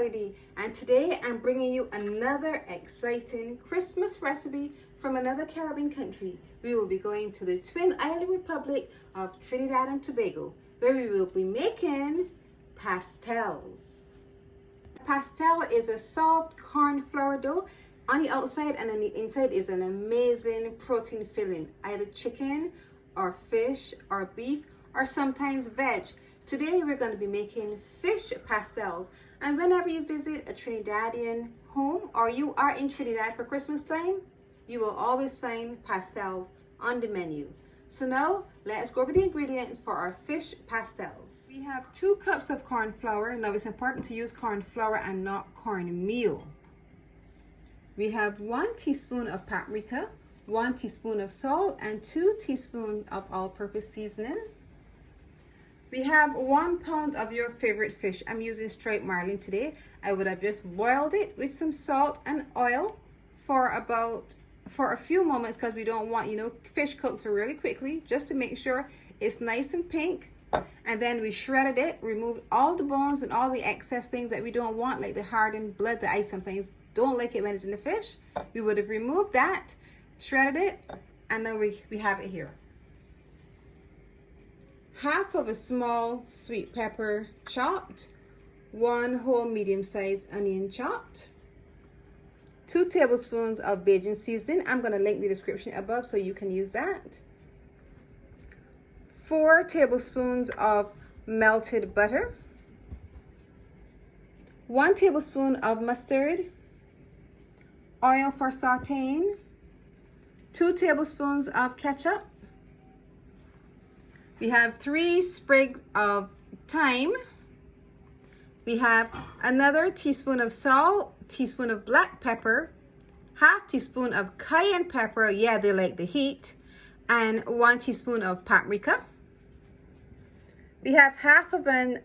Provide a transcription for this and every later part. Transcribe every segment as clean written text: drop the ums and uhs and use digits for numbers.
Ltd, and today I'm bringing you another exciting Christmas recipe from another Caribbean country. We will be going to the Twin Island Republic of Trinidad and Tobago, where we will be making pastels. Pastel is a soft corn flour dough. On the outside and on the inside is an amazing protein filling, either chicken or fish or beef or sometimes veg. Today we're going to be making fish pastels, and whenever you visit a Trinidadian home or you are in Trinidad for Christmas time, you will always find pastels on the menu. So now let's go over the ingredients for our fish pastels. We have 2 cups of corn flour. Now it's important to use corn flour and not cornmeal. We have 1 teaspoon of paprika, 1 teaspoon of salt, and 2 teaspoons of all-purpose seasoning. We have 1 pound of your favorite fish. I'm using striped marlin today. I would have just boiled it with some salt and oil for a few moments, because we don't want, fish cooks really quickly, just to make sure it's nice and pink. And then we shredded it, removed all the bones and all the excess things that we don't want, like the hardened blood that I sometimes don't like it when it's in the fish. We would have removed that, shredded it, and then we have it here. Half of a small sweet pepper chopped, 1 whole medium-sized onion chopped, 2 tablespoons of Bajan seasoning. I'm going to link the description above so you can use that. 4 tablespoons of melted butter, 1 tablespoon of mustard, oil for sauteing, 2 tablespoons of ketchup. We have 3 sprigs of thyme. We have another teaspoon of salt, teaspoon of black pepper, half teaspoon of cayenne pepper, yeah, they like the heat, and 1 teaspoon of paprika. We have half of a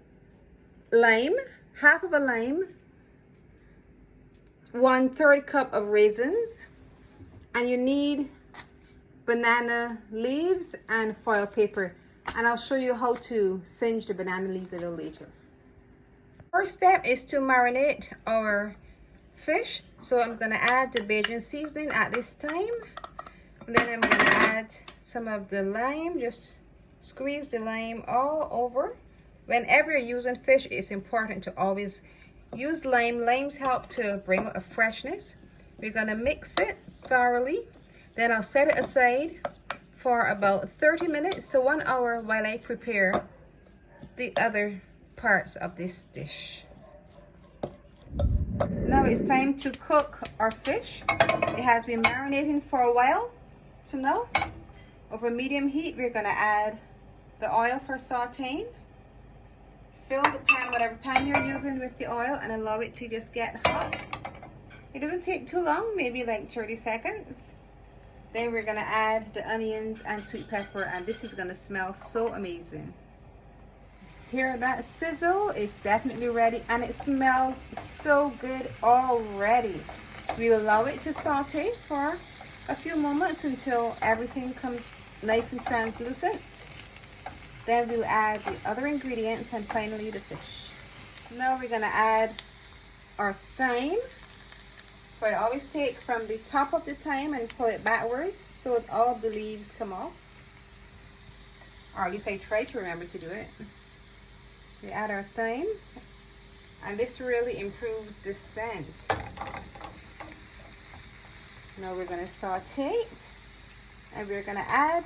lime, 1/3 cup of raisins, and you need banana leaves and foil paper. And I'll show you how to singe the banana leaves a little later. First step is to marinate our fish. So I'm going to add the Bajan seasoning at this time. And then I'm going to add some of the lime. Just squeeze the lime all over. Whenever you're using fish, it's important to always use lime. Limes help to bring out a freshness. We're going to mix it thoroughly. Then I'll set it aside for about 30 minutes to 1 hour while I prepare the other parts of this dish. Now it's time to cook our fish. It has been marinating for a while. So now, over medium heat, we're going to add the oil for sauteing. Fill the pan, whatever pan you're using, with the oil and allow it to just get hot. It doesn't take too long, maybe like 30 seconds. Then we're going to add the onions and sweet pepper, and this is going to smell so amazing. Hear that sizzle? It's definitely ready, and it smells so good already. We'll allow it to saute for a few moments until everything comes nice and translucent. Then we'll add the other ingredients and finally the fish. Now we're going to add our thyme. So I always take from the top of the thyme and pull it backwards so that all of the leaves come off. Or at least I try to remember to do it. We add our thyme, and this really improves the scent. Now we're going to saute it, and we're going to add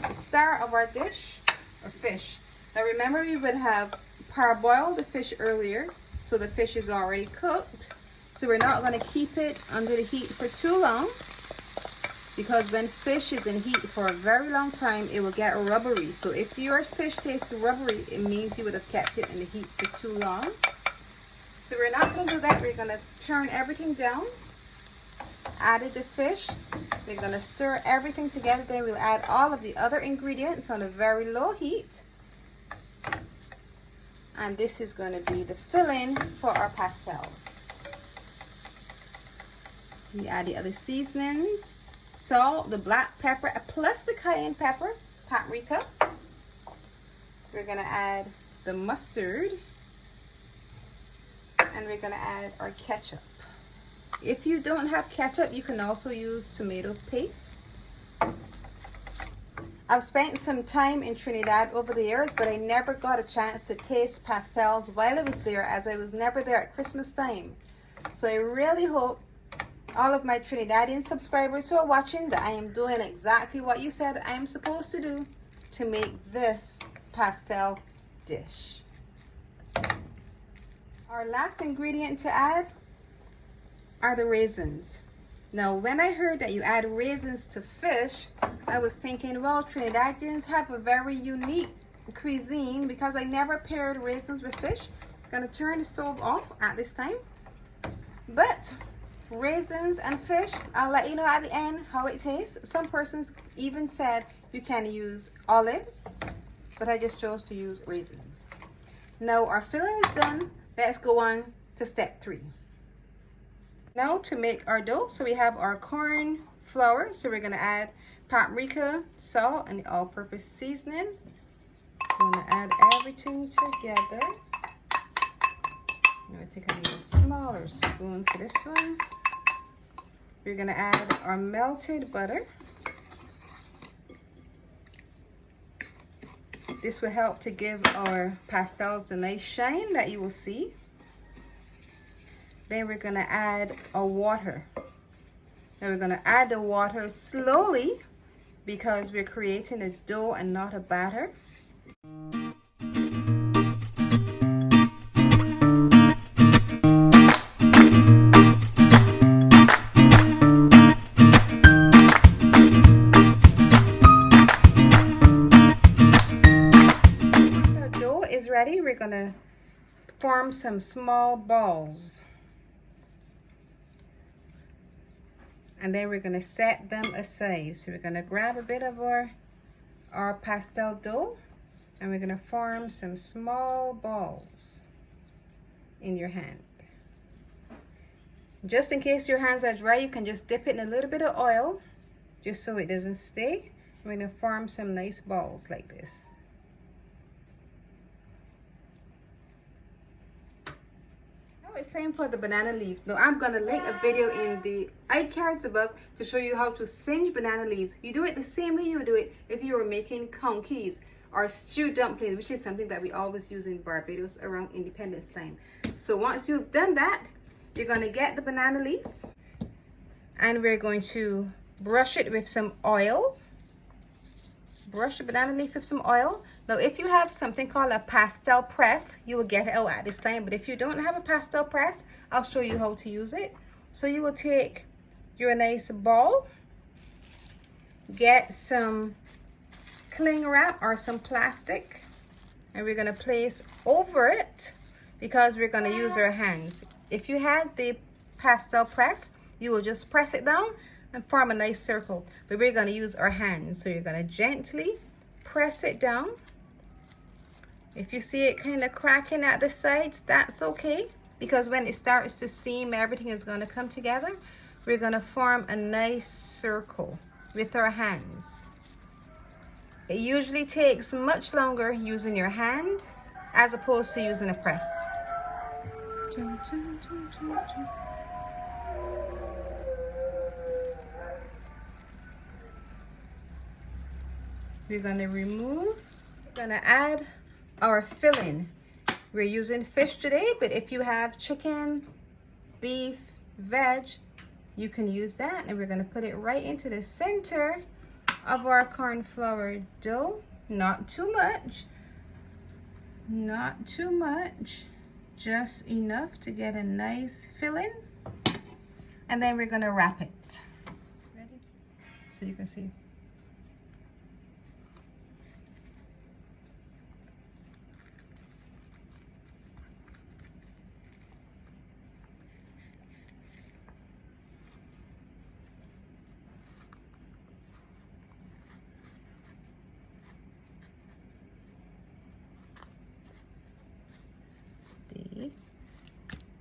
the star of our dish, or fish. Now remember, we would have parboiled the fish earlier, so the fish is already cooked. So we're not going to keep it under the heat for too long, because when fish is in heat for a very long time, it will get rubbery. So if your fish tastes rubbery, it means you would have kept it in the heat for too long. So we're not going to do that. We're going to turn everything down. Added the fish. We're going to stir everything together. Then we'll add all of the other ingredients on a very low heat. And this is going to be the filling for our pastels. We add the other seasonings, salt, the black pepper, plus the cayenne pepper, paprika. We're going to add the mustard and we're gonna add our ketchup. If you don't have ketchup, you can also use tomato paste. I've spent some time in Trinidad over the years, but I never got a chance to taste pastels while I was there, as I was never there at Christmas time. So I really hope all of my Trinidadian subscribers who are watching that I am doing exactly what you said I am supposed to do to make this pastel dish. Our last ingredient to add are the raisins. Now, when I heard that you add raisins to fish, I was thinking, well, Trinidadians have a very unique cuisine, because I never paired raisins with fish. I'm gonna turn the stove off at this time. But raisins and fish, I'll let you know at the end how it tastes. Some persons even said you can use olives, but I just chose to use raisins. Now our filling is done. Let's go on to step 3. Now to make our dough, so we have our corn flour, so we're gonna add paprika, salt, and all-purpose seasoning. I'm gonna add everything together. I'm gonna take a little smaller spoon for this one. We're gonna add our melted butter. This will help to give our pastels the nice shine that you will see. Then we're gonna add our water. Now we're gonna add the water slowly, because we're creating a dough and not a batter. Once our dough is ready, we're gonna form some small balls. And then we're gonna set them aside. So we're gonna grab a bit of our pastel dough, and we're gonna form some small balls in your hand. Just in case your hands are dry, you can just dip it in a little bit of oil, just so it doesn't stay. We're gonna form some nice balls like this. It's time for the banana leaves. Now I'm gonna link a video in the iCards above to show you how to singe banana leaves. You do it the same way you would do it if you were making conkeys or stew dumplings, which is something that we always use in Barbados around Independence time. So once you've done that, you're gonna get the banana leaf, and we're going to brush it with some oil. Brush the banana leaf with some oil. Now, if you have something called a pastel press, you will get it out at this time. But if you don't have a pastel press, I'll show you how to use it. So you will take your nice ball, get some cling wrap or some plastic, and we're gonna place over it, because we're gonna use our hands. If you had the pastel press, you will just press it down and form a nice circle, but we're going to use our hands. So you're going to gently press it down. If you see it kind of cracking at the sides, that's okay, because when it starts to steam, everything is going to come together. We're going to form a nice circle with our hands. It usually takes much longer using your hand as opposed to using a press. We're going to remove, we're going to add our filling. We're using fish today, but if you have chicken, beef, veg, you can use that. And we're going to put it right into the center of our corn flour dough. Not too much, not too much, just enough to get a nice filling. And then we're going to wrap it. Ready? So you can see.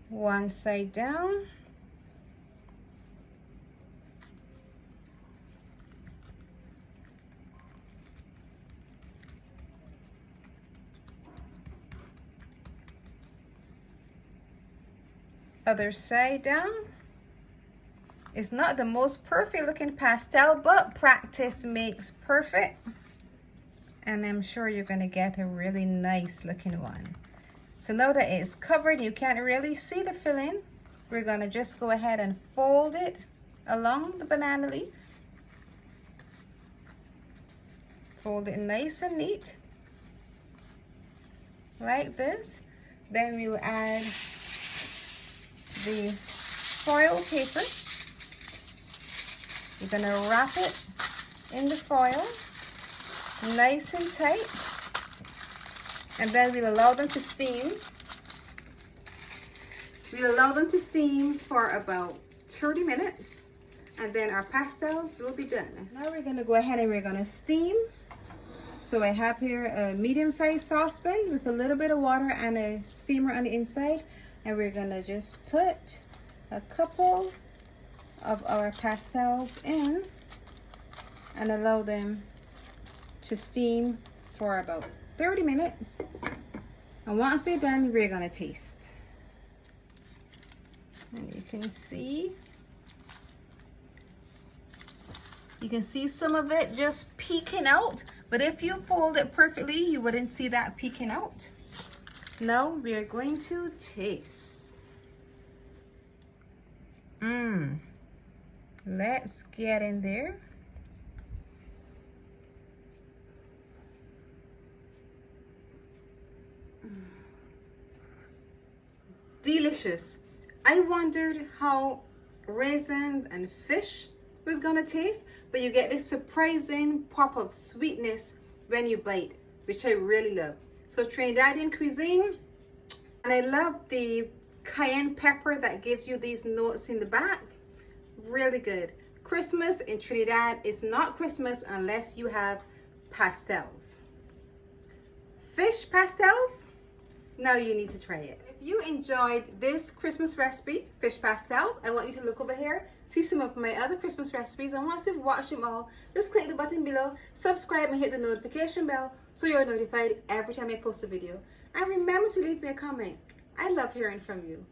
One side down. Other side down. It's not the most perfect looking pastel, but practice makes perfect. And I'm sure you're going to get a really nice looking one. So now that it's covered, you can't really see the filling. We're going to just go ahead and fold it along the banana leaf. Fold it nice and neat, like this. Then we'll add the foil paper. You're going to wrap it in the foil, nice and tight. And then we'll allow them to steam. We'll allow them to steam for about 30 minutes. And then our pastels will be done. Now we're going to go ahead and we're going to steam. So I have here a medium-sized saucepan with a little bit of water and a steamer on the inside. And we're going to just put a couple of our pastels in and allow them to steam for about 30 minutes. And once they're done, we're going to taste. And you can see some of it just peeking out, but if you fold it perfectly, you wouldn't see that peeking out. Now we are going to taste. Let's get in there. Delicious. I wondered how raisins and fish was gonna taste, but you get this surprising pop of sweetness when you bite, which I really love. So Trinidadian cuisine, and I love the cayenne pepper that gives you these notes in the back. Really good. Christmas in Trinidad is not Christmas unless you have pastels. Fish pastels? Now you need to try it. If you enjoyed this Christmas recipe, fish pastels, I want you to look over here, see some of my other Christmas recipes, and once you've watched them all, just click the button below, subscribe and hit the notification bell so you're notified every time I post a video. And remember to leave me a comment. I love hearing from you.